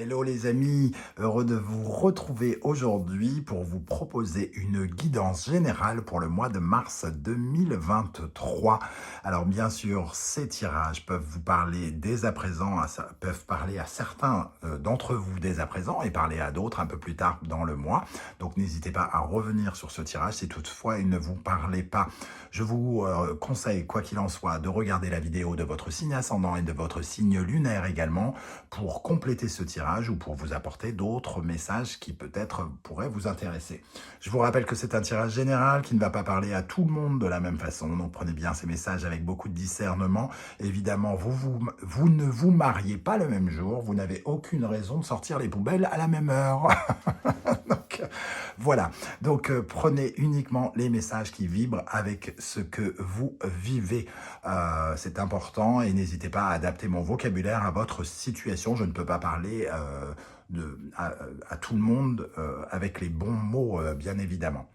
Hello les amis, heureux de vous retrouver aujourd'hui pour vous proposer une guidance générale pour le mois de mars 2023. Alors bien sûr, ces tirages peuvent vous parler dès à présent, peuvent parler à certains d'entre vous dès à présent et parler à d'autres un peu plus tard dans le mois. Donc n'hésitez pas à revenir sur ce tirage si toutefois il ne vous parlait pas. Je vous conseille, quoi qu'il en soit, de regarder la vidéo de votre signe ascendant et de votre signe lunaire également pour compléter ce tirage ou pour vous apporter d'autres messages qui peut-être pourraient vous intéresser. Je vous rappelle que c'est un tirage général qui ne va pas parler à tout le monde de la même façon, donc prenez bien ces messages avec beaucoup de discernement. Évidemment, vous ne vous mariez pas le même jour, vous n'avez aucune raison de sortir les poubelles à la même heure. Donc, voilà, donc prenez uniquement les messages qui vibrent avec ce que vous vivez. C'est important et n'hésitez pas à adapter mon vocabulaire à votre situation. Je ne peux pas parler à tout le monde avec les bons mots, bien évidemment.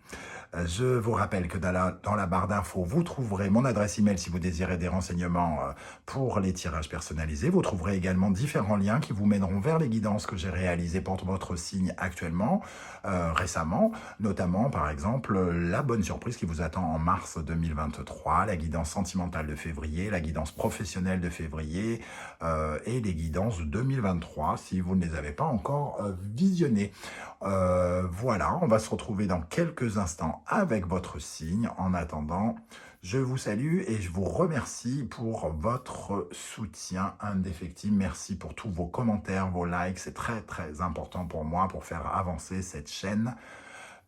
Je vous rappelle que dans la barre d'infos, vous trouverez mon adresse email si vous désirez des renseignements pour les tirages personnalisés. Vous trouverez également différents liens qui vous mèneront vers les guidances que j'ai réalisées pour votre signe actuellement, récemment, notamment par exemple la bonne surprise qui vous attend en mars 2023, la guidance sentimentale de février, la guidance professionnelle de février et les guidances de 2023 si vous ne les avez pas encore visionnées. Voilà, on va se retrouver dans quelques instants avec votre signe. En attendant, je vous salue et je vous remercie pour votre soutien indéfectible. Merci pour tous vos commentaires, vos likes. C'est très, très important pour moi pour faire avancer cette chaîne.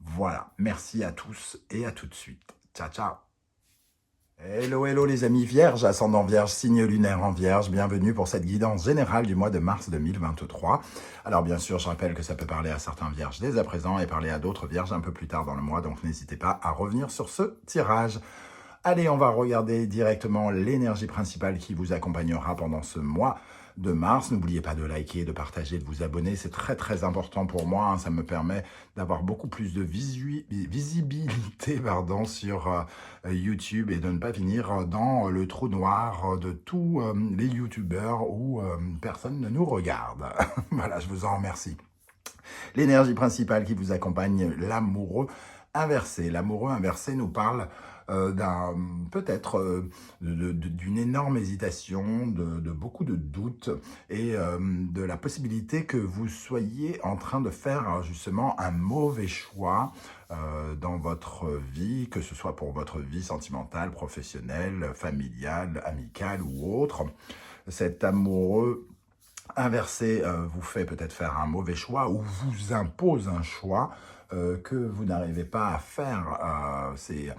Voilà, merci à tous et à tout de suite. Ciao, ciao. Hello, hello les amis vierges, ascendant vierge, signe lunaire en vierge, bienvenue pour cette guidance générale du mois de mars 2023. Alors bien sûr, je rappelle que ça peut parler à certains vierges dès à présent et parler à d'autres vierges un peu plus tard dans le mois, donc n'hésitez pas à revenir sur ce tirage. Allez, on va regarder directement l'énergie principale qui vous accompagnera pendant ce mois de mars. N'oubliez pas de liker, de partager, de vous abonner. C'est très, très important pour moi. Hein. Ça me permet d'avoir beaucoup plus de visibilité sur YouTube et de ne pas finir dans le trou noir de tous les YouTubeurs où personne ne nous regarde. Voilà, je vous en remercie. L'énergie principale qui vous accompagne, l'amoureux inversé. L'amoureux inversé nous parle peut-être d'une énorme hésitation, de beaucoup de doutes et de la possibilité que vous soyez en train de faire justement un mauvais choix dans votre vie, que ce soit pour votre vie sentimentale, professionnelle, familiale, amicale ou autre. Cet amoureux inversé vous fait peut-être faire un mauvais choix ou vous impose un choix que vous n'arrivez pas à faire. C'est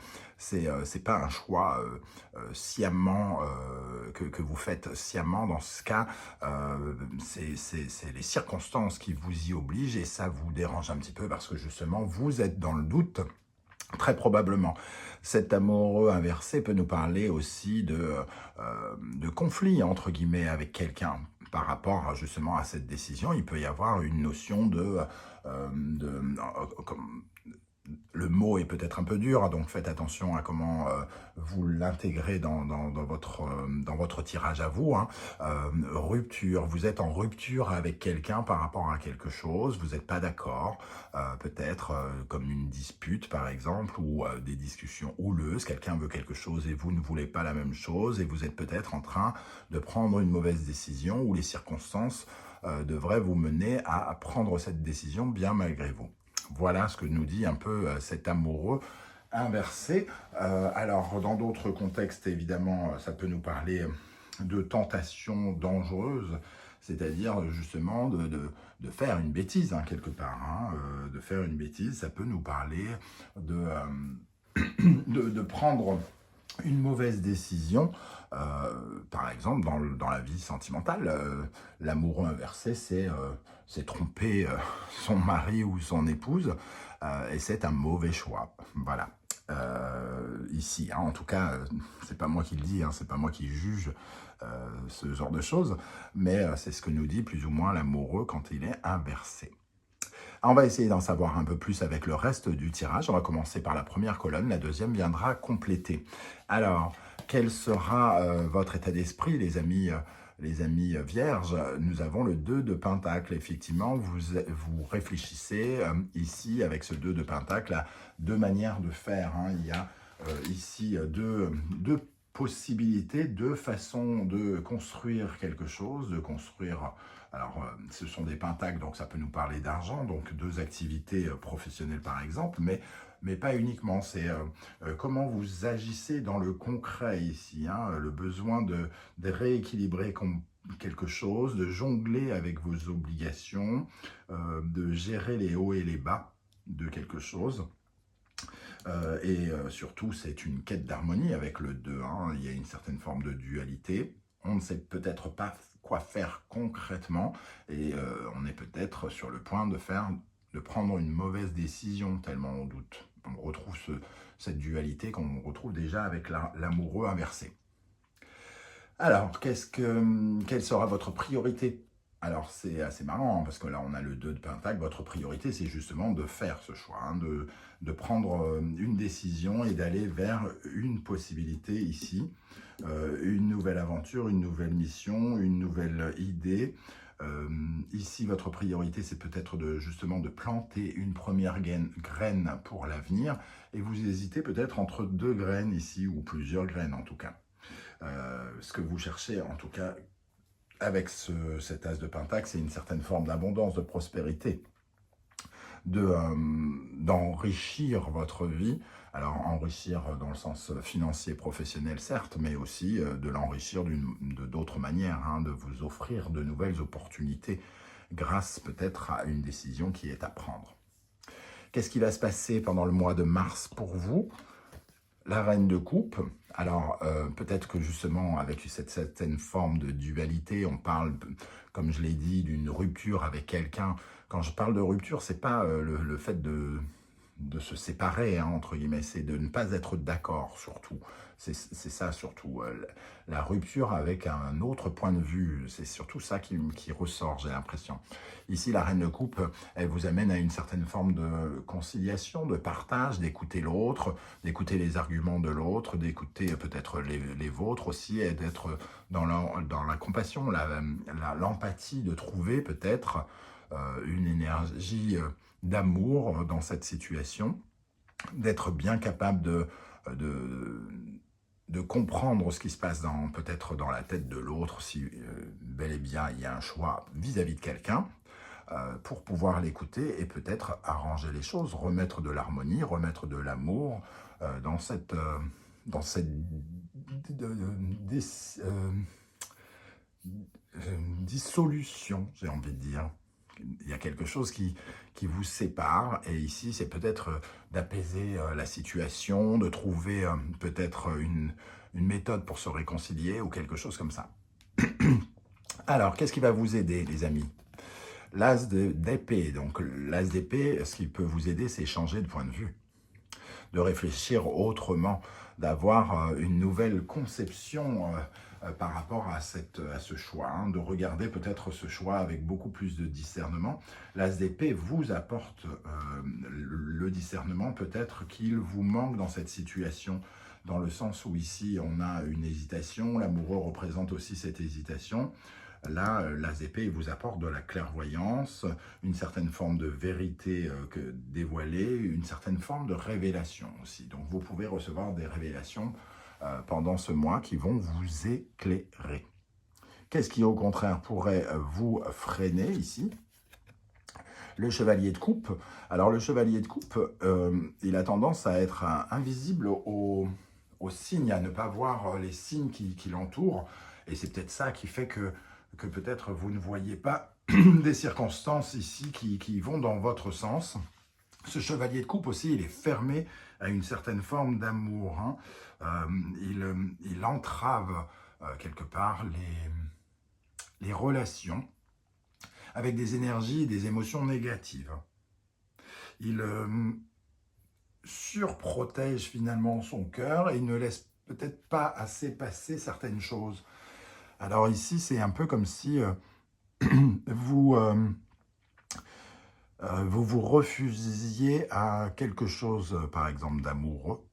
pas un choix sciemment que vous faites sciemment. Dans ce cas, c'est les circonstances qui vous y obligent et ça vous dérange un petit peu parce que justement vous êtes dans le doute. Très probablement. Cet amoureux inversé peut nous parler aussi de conflit, entre guillemets, avec quelqu'un. Par rapport justement à cette décision, il peut y avoir une notion le mot est peut-être un peu dur, donc faites attention à comment vous l'intégrez dans votre tirage à vous. Hein. Rupture, vous êtes en rupture avec quelqu'un par rapport à quelque chose, vous n'êtes pas d'accord, peut-être comme une dispute par exemple, ou des discussions houleuses, quelqu'un veut quelque chose et vous ne voulez pas la même chose, et vous êtes peut-être en train de prendre une mauvaise décision, ou les circonstances devraient vous mener à prendre cette décision bien malgré vous. Voilà ce que nous dit un peu cet amoureux inversé. Alors, dans d'autres contextes, évidemment, ça peut nous parler de tentations dangereuses, c'est-à-dire justement de faire une bêtise, hein, quelque part. Hein, de faire une bêtise, ça peut nous parler de prendre une mauvaise décision, par exemple, dans la vie sentimentale. L'amoureux inversé, c'est tromper son mari ou son épouse, et c'est un mauvais choix. Voilà. Ici, hein, en tout cas, c'est pas moi qui le dis, hein, c'est pas moi qui juge ce genre de choses, mais c'est ce que nous dit plus ou moins l'amoureux quand il est inversé. On va essayer d'en savoir un peu plus avec le reste du tirage. On va commencer par la première colonne, la deuxième viendra compléter. Alors, quel sera votre état d'esprit, les amis les amis vierges, nous avons le 2 de Pentacle. Effectivement, vous réfléchissez ici avec ce 2 de Pentacle à deux manières de faire. Hein. Il y a ici deux possibilités, deux façons de construire quelque chose, de construire... Alors, ce sont des pentacles, donc ça peut nous parler d'argent, donc deux activités professionnelles par exemple, mais pas uniquement. C'est comment vous agissez dans le concret ici, hein, le besoin de rééquilibrer quelque chose, de jongler avec vos obligations, de gérer les hauts et les bas de quelque chose. Surtout, c'est une quête d'harmonie avec le 2. Hein. Il y a une certaine forme de dualité. On ne sait peut-être pas quoi faire concrètement et on est peut-être sur le point de prendre une mauvaise décision tellement on doute. On retrouve cette dualité qu'on retrouve déjà avec l'amoureux inversé. Alors, quelle sera votre priorité? Alors, c'est assez marrant, hein, parce que là, on a le 2 de Pentacle. Votre priorité, c'est justement de faire ce choix, hein, de prendre une décision et d'aller vers une possibilité ici, une nouvelle aventure, une nouvelle mission, une nouvelle idée. Ici, votre priorité, c'est peut-être justement de planter une première graine pour l'avenir, et vous hésitez peut-être entre deux graines ici, ou plusieurs graines en tout cas. Ce que vous cherchez, en tout cas, avec cet as de Pentacle, c'est une certaine forme d'abondance, de prospérité, d'enrichir votre vie. Alors, enrichir dans le sens financier, professionnel, certes, mais aussi de l'enrichir d'autres manières, hein, de vous offrir de nouvelles opportunités grâce peut-être à une décision qui est à prendre. Qu'est-ce qui va se passer pendant le mois de mars pour vous? La reine de coupe, alors peut-être que justement avec cette certaine forme de dualité, on parle, comme je l'ai dit, d'une rupture avec quelqu'un. Quand je parle de rupture, c'est pas le fait de se séparer, hein, entre guillemets, c'est de ne pas être d'accord surtout. C'est ça surtout, la rupture avec un autre point de vue, c'est surtout ça qui ressort, j'ai l'impression. Ici, la reine de coupe, elle vous amène à une certaine forme de conciliation, de partage, d'écouter l'autre, d'écouter les arguments de l'autre, d'écouter peut-être les vôtres aussi, et d'être dans la compassion, l'empathie, de trouver peut-être une énergie d'amour dans cette situation, d'être bien capable de comprendre ce qui se passe peut-être dans la tête de l'autre, si bel et bien il y a un choix vis-à-vis de quelqu'un, pour pouvoir l'écouter et peut-être arranger les choses, remettre de l'harmonie, remettre de l'amour dans cette dissolution, j'ai envie de dire. Il y a quelque chose qui vous sépare, et ici, c'est peut-être d'apaiser la situation, de trouver peut-être une méthode pour se réconcilier, ou quelque chose comme ça. Alors, qu'est-ce qui va vous aider, les amis? L'as d'épée. Donc, l'as d'épée, ce qui peut vous aider, c'est changer de point de vue, de réfléchir autrement, d'avoir une nouvelle conception par rapport à ce choix, hein, de regarder peut-être ce choix avec beaucoup plus de discernement. L'as d'épée vous apporte le discernement, peut-être qu'il vous manque dans cette situation, dans le sens où ici on a une hésitation, l'amoureux représente aussi cette hésitation. Là, l'as d'épée vous apporte de la clairvoyance, une certaine forme de vérité dévoilée, une certaine forme de révélation aussi. Donc vous pouvez recevoir des révélations pendant ce mois qui vont vous éclairer. Qu'est-ce qui, au contraire, pourrait vous freiner ici? Le chevalier de coupe. Alors, le chevalier de coupe, il a tendance à être invisible aux signes, à ne pas voir les signes qui l'entourent. Et c'est peut-être ça qui fait que peut-être vous ne voyez pas des circonstances ici qui vont dans votre sens. Ce chevalier de coupe aussi, il est fermé à une certaine forme d'amour, hein. Il entrave quelque part les relations avec des énergies et des émotions négatives. Il surprotège finalement son cœur et il ne laisse peut-être pas assez passer certaines choses. Alors ici, c'est un peu comme si vous vous refusiez à quelque chose, par exemple, d'amoureux,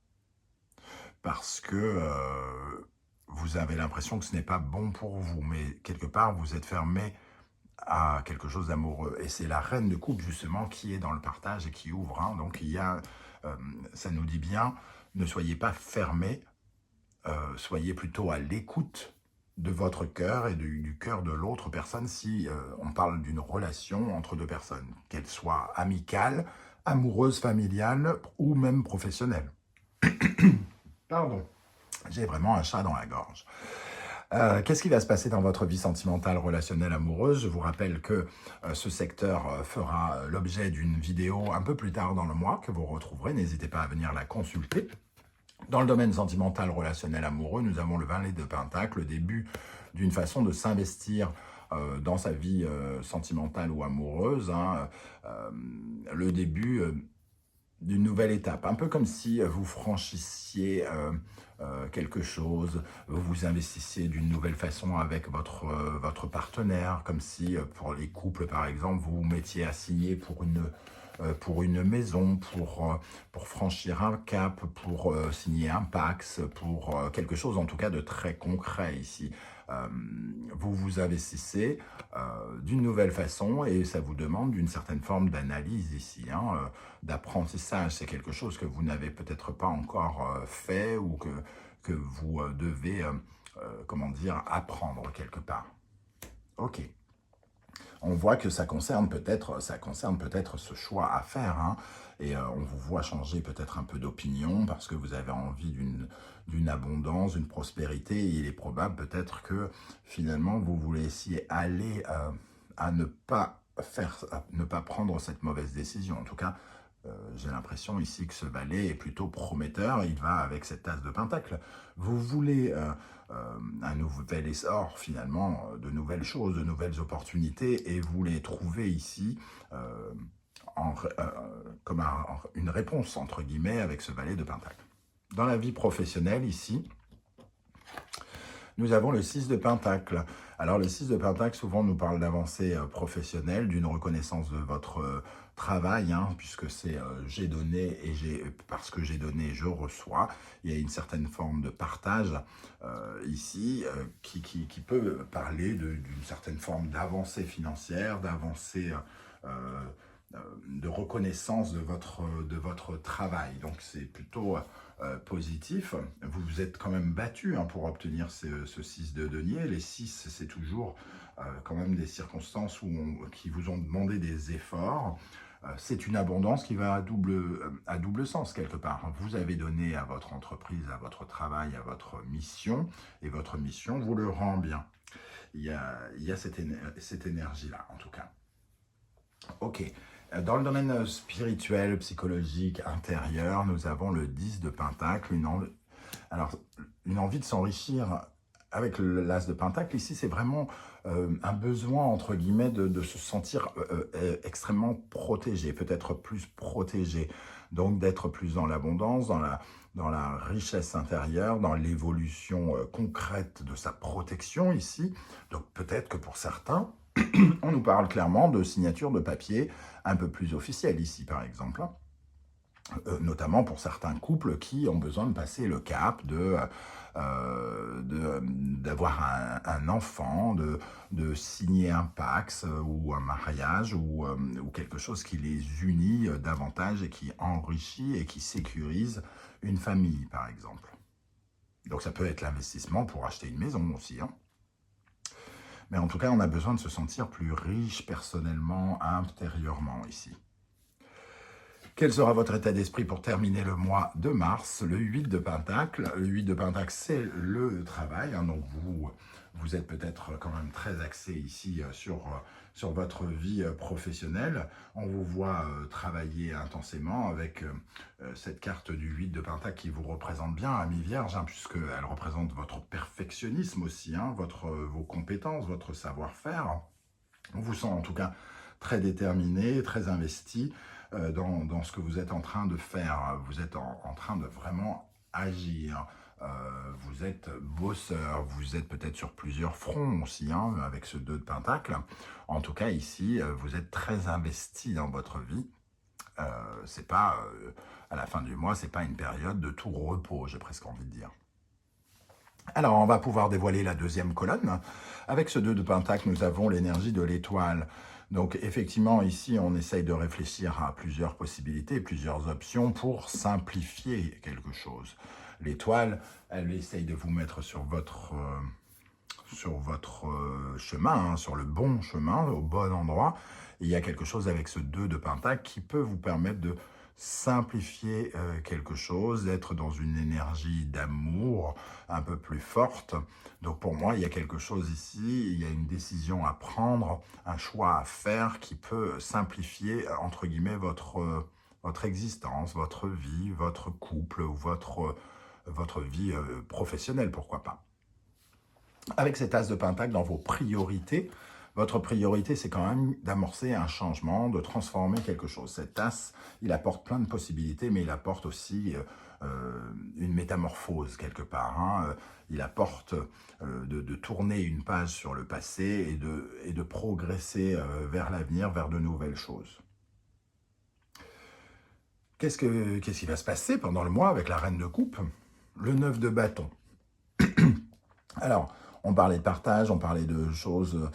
parce que vous avez l'impression que ce n'est pas bon pour vous, mais quelque part, vous êtes fermé à quelque chose d'amoureux. Et c'est la reine de coupe, justement, qui est dans le partage et qui ouvre. Hein. Donc, euh, ça nous dit bien, ne soyez pas fermés, soyez plutôt à l'écoute de votre cœur et du cœur de l'autre personne si on parle d'une relation entre deux personnes, qu'elle soit amicale, amoureuse, familiale ou même professionnelle. Pardon, j'ai vraiment un chat dans la gorge. Qu'est-ce qui va se passer dans votre vie sentimentale, relationnelle, amoureuse? Je vous rappelle que ce secteur fera l'objet d'une vidéo un peu plus tard dans le mois que vous retrouverez. N'hésitez pas à venir la consulter. Dans le domaine sentimental, relationnel, amoureux, nous avons le valet de Pentacle, le début d'une façon de s'investir dans sa vie sentimentale ou amoureuse, hein, le début d'une nouvelle étape, un peu comme si vous franchissiez quelque chose, vous vous investissiez d'une nouvelle façon avec votre partenaire, comme si pour les couples par exemple, vous vous mettiez à signer pour une maison, pour franchir un cap, pour signer un Pax, pour quelque chose en tout cas de très concret ici. Vous vous investissez d'une nouvelle façon et ça vous demande d'une certaine forme d'analyse ici, hein, d'apprentissage. C'est quelque chose que vous n'avez peut-être pas encore fait ou que vous devez, comment dire, apprendre quelque part. Ok. On voit que ça concerne peut-être ce choix à faire, hein, et on vous voit changer peut-être un peu d'opinion parce que vous avez envie d'une abondance, d'une prospérité, et il est probable peut-être que finalement vous voulez essayer aller à ne pas prendre cette mauvaise décision. En tout cas, j'ai l'impression ici que ce valet est plutôt prometteur, il va avec cette tasse de Pentacle. Vous voulez un nouvel essor finalement, de nouvelles choses, de nouvelles opportunités, et vous les trouvez ici comme une réponse entre guillemets avec ce valet de Pentacle. Dans la vie professionnelle ici, nous avons le 6 de Pentacle. Alors le 6 de Pentacle souvent nous parle d'avancée professionnelle, d'une reconnaissance de votre travail, hein, puisque c'est j'ai donné et parce que j'ai donné, je reçois. Il y a une certaine forme de partage ici qui peut parler d'une certaine forme d'avancée financière, d'avancée de reconnaissance de votre travail. Donc c'est plutôt positif. Vous vous êtes quand même battu hein, pour obtenir ce 6 de denier. Les 6, c'est toujours quand même des circonstances qui vous ont demandé des efforts. C'est une abondance qui va à double sens quelque part. Vous avez donné à votre entreprise, à votre travail, à votre mission, et votre mission vous le rend bien. Il y a cette énergie-là, en tout cas. Ok. Dans le domaine spirituel, psychologique, intérieur, nous avons le 10 de Pentacle. Une envie de s'enrichir avec l'As de Pentacle. Ici, c'est vraiment un besoin, entre guillemets, de se sentir extrêmement protégé, peut-être plus protégé. Donc, d'être plus dans l'abondance, dans la richesse intérieure, dans l'évolution concrète de sa protection ici. Donc, peut-être que pour certains, on nous parle clairement de signature de papier un peu plus officielle ici, par exemple. Notamment pour certains couples qui ont besoin de passer le cap d'avoir un enfant, de signer un Pax ou un mariage ou quelque chose qui les unit davantage et qui enrichit et qui sécurise une famille, par exemple. Donc ça peut être l'investissement pour acheter une maison aussi, hein. Mais en tout cas, on a besoin de se sentir plus riche personnellement, intérieurement ici. Quel sera votre état d'esprit pour terminer le mois de mars? Le 8 de Pentacle. Le 8 de Pentacle, c'est le travail. Hein, donc vous êtes peut-être quand même très axé ici sur votre vie professionnelle. On vous voit travailler intensément avec cette carte du 8 de Pentacle qui vous représente bien, Ami Vierge, hein, puisqu'elle représente votre perfectionnisme aussi, hein, vos compétences, votre savoir-faire. On vous sent en tout cas très déterminé, très investi dans ce que vous êtes en train de faire. Vous êtes en train de vraiment agir. Vous êtes bosseur, vous êtes peut-être sur plusieurs fronts aussi, hein, avec ce 2 de Pentacle. En tout cas, ici, vous êtes très investi dans votre vie. C'est pas, à la fin du mois, c'est pas une période de tout repos, j'ai presque envie de dire. Alors, on va pouvoir dévoiler la deuxième colonne. Avec ce 2 de Pentacle, nous avons l'énergie de l'étoile. Donc, effectivement, ici, on essaye de réfléchir à plusieurs possibilités, plusieurs options pour simplifier quelque chose. L'étoile, elle essaye de vous mettre sur votre chemin, hein, sur le bon chemin, au bon endroit. Et il y a quelque chose avec ce 2 de Pentacle qui peut vous permettre de simplifier quelque chose, d'être dans une énergie d'amour un peu plus forte. Donc pour moi, il y a quelque chose ici, il y a une décision à prendre, un choix à faire qui peut simplifier, entre guillemets, votre existence, votre vie, votre couple ou votre vie professionnelle, pourquoi pas. Avec cet as de Pentacle dans vos priorités, votre priorité, c'est quand même d'amorcer un changement, de transformer quelque chose. Cet as, il apporte plein de possibilités, mais il apporte aussi une métamorphose quelque part. Hein. Il apporte de tourner une page sur le passé et de progresser vers l'avenir, vers de nouvelles choses. Qu'est-ce qui va se passer pendant le mois avec la reine de coupe? Le 9 de bâton. Alors, on parlait de partage, on parlait de choses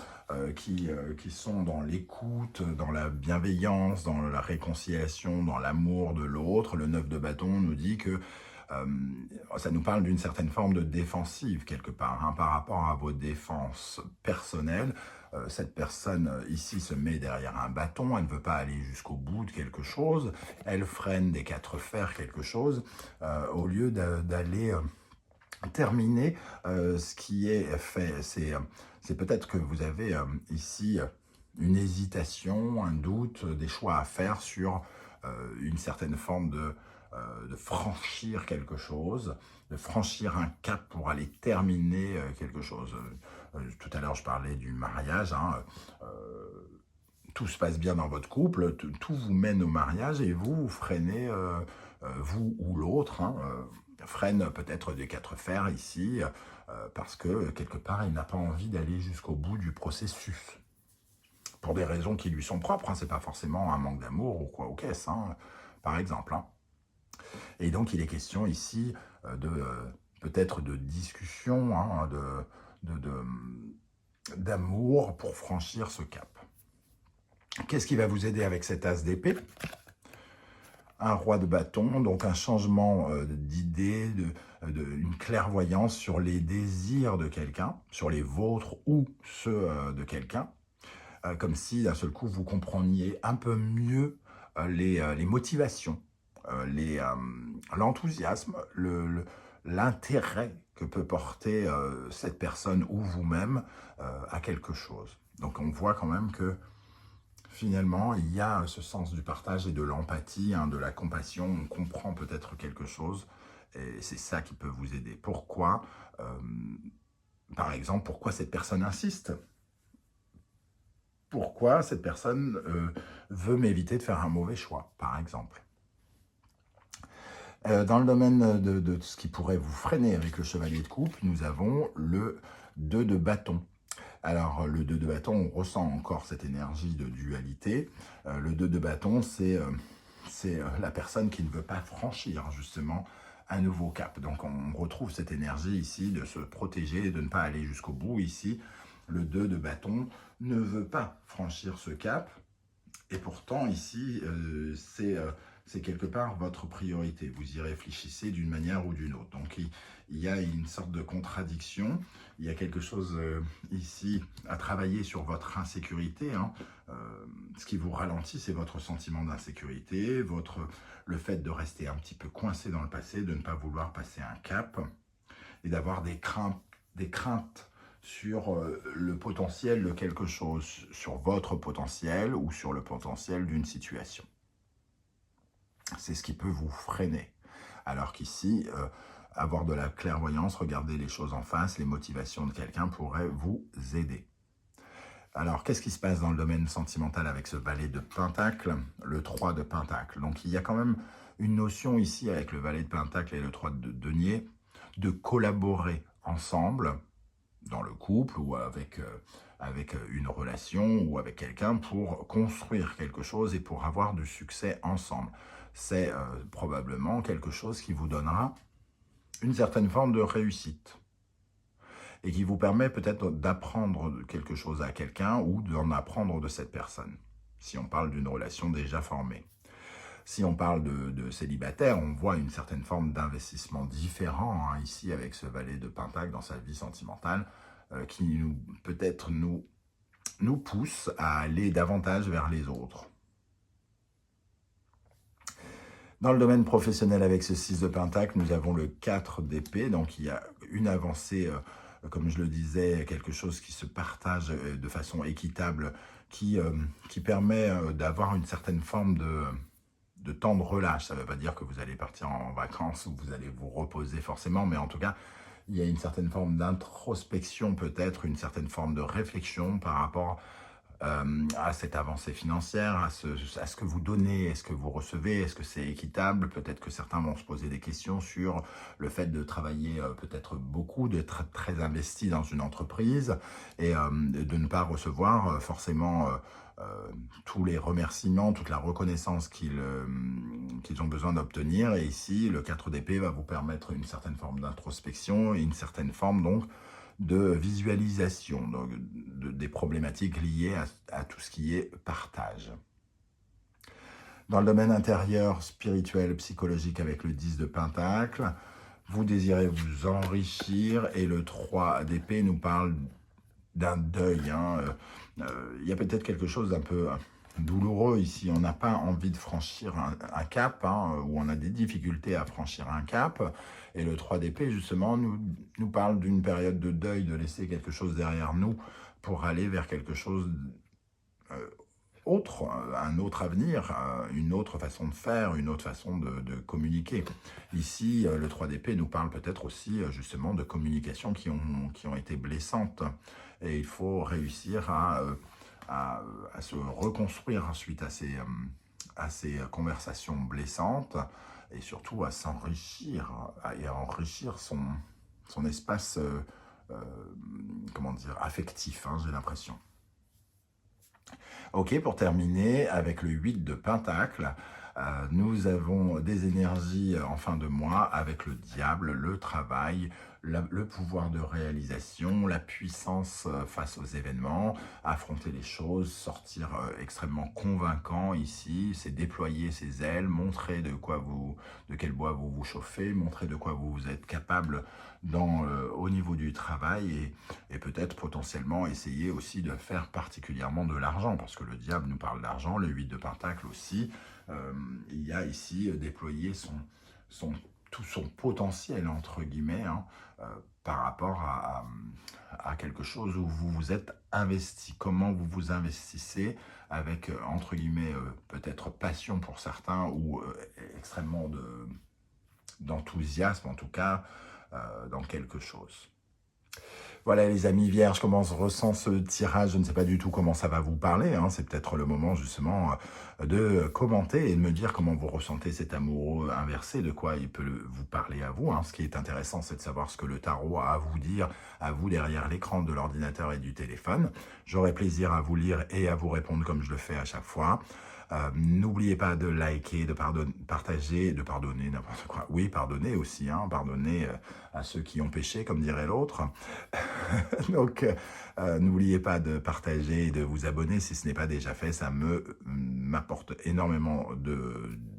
qui sont dans l'écoute, dans la bienveillance, dans la réconciliation, dans l'amour de l'autre. Le 9 de bâton nous dit que ça nous parle d'une certaine forme de défensive quelque part, hein, par rapport à vos défenses personnelles. Cette personne ici se met derrière un bâton, elle ne veut pas aller jusqu'au bout de quelque chose, elle freine des quatre fers quelque chose, au lieu d'aller terminer ce qui est fait. C'est peut-être que vous avez ici une hésitation, un doute, des choix à faire sur une certaine forme de franchir quelque chose, de franchir un cap pour aller terminer quelque chose. Tout à l'heure, je parlais du mariage. Hein, tout se passe bien dans votre couple, tout vous mène au mariage et vous freinez, vous ou l'autre, hein, freine peut-être des quatre fers ici, parce que quelque part, il n'a pas envie d'aller jusqu'au bout du processus. Pour des raisons qui lui sont propres, hein, c'est pas forcément un manque d'amour ou quoi, ou qu'est-ce, hein, par exemple. Hein. Et donc, il est question ici de peut-être de discussion, hein, d'amour pour franchir ce cap. Qu'est-ce qui va vous aider avec cet as d'épée? Un roi de bâton, donc un changement d'idée, une clairvoyance sur les désirs de quelqu'un, sur les vôtres ou ceux de quelqu'un, comme si d'un seul coup vous compreniez un peu mieux les motivations, l'enthousiasme, l'intérêt que peut porter cette personne ou vous-même à quelque chose. Donc on voit quand même que finalement, il y a ce sens du partage et de l'empathie, hein, de la compassion. On comprend peut-être quelque chose et c'est ça qui peut vous aider. Pourquoi, par exemple, pourquoi cette personne insiste? Pourquoi cette personne veut m'éviter de faire un mauvais choix, par exemple? Dans le domaine de ce qui pourrait vous freiner avec le chevalier de coupe, nous avons le 2 de bâton. Alors, le 2 de bâton, on ressent encore cette énergie de dualité. Le 2 de bâton, c'est la personne qui ne veut pas franchir, justement, un nouveau cap. Donc, on retrouve cette énergie ici de se protéger, de ne pas aller jusqu'au bout. Ici, le 2 de bâton ne veut pas franchir ce cap. Et pourtant, ici, c'est quelque part votre priorité. Vous y réfléchissez d'une manière ou d'une autre. Donc, il y a une sorte de contradiction. Il y a quelque chose ici à travailler sur votre insécurité. Hein. Ce qui vous ralentit, c'est votre sentiment d'insécurité, le fait de rester un petit peu coincé dans le passé, de ne pas vouloir passer un cap et d'avoir des craintes sur le potentiel de quelque chose, sur votre potentiel ou sur le potentiel d'une situation. C'est ce qui peut vous freiner. Alors qu'ici, avoir de la clairvoyance, regarder les choses en face, les motivations de quelqu'un pourraient vous aider. Alors, qu'est-ce qui se passe dans le domaine sentimental avec ce valet de Pentacle, le 3 de Pentacle? Donc, il y a quand même une notion ici avec le valet de Pentacle et le 3 de denier de collaborer ensemble dans le couple ou avec une relation ou avec quelqu'un pour construire quelque chose et pour avoir du succès ensemble. C'est probablement quelque chose qui vous donnera une certaine forme de réussite. et qui vous permet peut-être d'apprendre quelque chose à quelqu'un ou d'en apprendre de cette personne, si on parle d'une relation déjà formée. Si on parle de célibataire, on voit une certaine forme d'investissement différent ici avec ce valet de Pentacle dans sa vie sentimentale qui peut-être nous pousse à aller davantage vers les autres. Dans le domaine professionnel avec ce 6 de Pentacle, nous avons le 4 d'épée, donc il y a une avancée, comme je le disais, quelque chose qui se partage de façon équitable, qui permet d'avoir une certaine forme de temps de relâche. Ça ne veut pas dire que vous allez partir en vacances ou vous allez vous reposer forcément, mais en tout cas, il y a une certaine forme d'introspection peut-être, une certaine forme de réflexion par rapport à cette avancée financière, à ce que vous donnez, est-ce que vous recevez, est-ce que c'est équitable? Peut-être que certains vont se poser des questions sur le fait de travailler peut-être beaucoup, d'être très investi dans une entreprise et de ne pas recevoir forcément tous les remerciements, toute la reconnaissance qu'ils ont besoin d'obtenir. Et ici, le 4 d'épée va vous permettre une certaine forme d'introspection et une certaine forme donc de visualisation donc des problématiques liées à tout ce qui est partage. Dans le domaine intérieur, spirituel, psychologique avec le 10 de Pentacle, vous désirez vous enrichir et le 3 d'épée nous parle d'un deuil. Il y a peut-être quelque chose d'un peu douloureux ici. On n'a pas envie de franchir un cap, ou on a des difficultés à franchir un cap. Et le 3 d'épée, justement, nous parle d'une période de deuil, de laisser quelque chose derrière nous pour aller vers quelque chose autre, un autre avenir, une autre façon de faire, une autre façon de communiquer. Ici, le 3 d'épée nous parle peut-être aussi justement de communications qui ont été blessantes. Et il faut réussir à se reconstruire suite à ces conversations blessantes et surtout à s'enrichir et à enrichir son espace comment dire, affectif, j'ai l'impression. Ok, pour terminer, avec le 8 de Pentacle, nous avons des énergies en fin de mois avec le diable, le travail, le pouvoir de réalisation, la puissance face aux événements, affronter les choses, sortir extrêmement convaincant ici, c'est déployer ses ailes, montrer de quel bois vous vous chauffez, montrer de quoi vous êtes capable au niveau du travail et peut-être potentiellement essayer aussi de faire particulièrement de l'argent, parce que le diable nous parle d'argent, le 8 de Pentacle aussi, il y a ici déployer tout son potentiel, entre guillemets, par rapport à quelque chose où vous vous êtes investi. Comment vous vous investissez avec, entre guillemets, peut-être passion pour certains ou extrêmement d'enthousiasme, en tout cas, dans quelque chose. Voilà les amis vierges, comment se ressent ce tirage? Je ne sais pas du tout comment ça va vous parler. C'est peut-être le moment justement de commenter et de me dire comment vous ressentez cet amoureux inversé, de quoi il peut vous parler à vous. Ce qui est intéressant, c'est de savoir ce que le tarot a à vous dire, à vous derrière l'écran de l'ordinateur et du téléphone. J'aurai plaisir à vous lire et à vous répondre comme je le fais à chaque fois. N'oubliez pas de liker, de partager, de pardonner, n'importe quoi. Oui, pardonnez aussi, pardonnez à ceux qui ont péché, comme dirait l'autre. Donc, n'oubliez pas de partager et de vous abonner si ce n'est pas déjà fait. Ça m'apporte énormément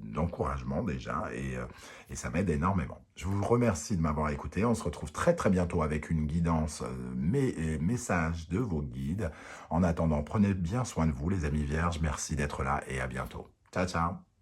d'encouragement déjà et ça m'aide énormément. Je vous remercie de m'avoir écouté. On se retrouve très très bientôt avec une guidance, messages de vos guides. En attendant, prenez bien soin de vous les amis vierges. Merci d'être là et à bientôt. Ciao, ciao.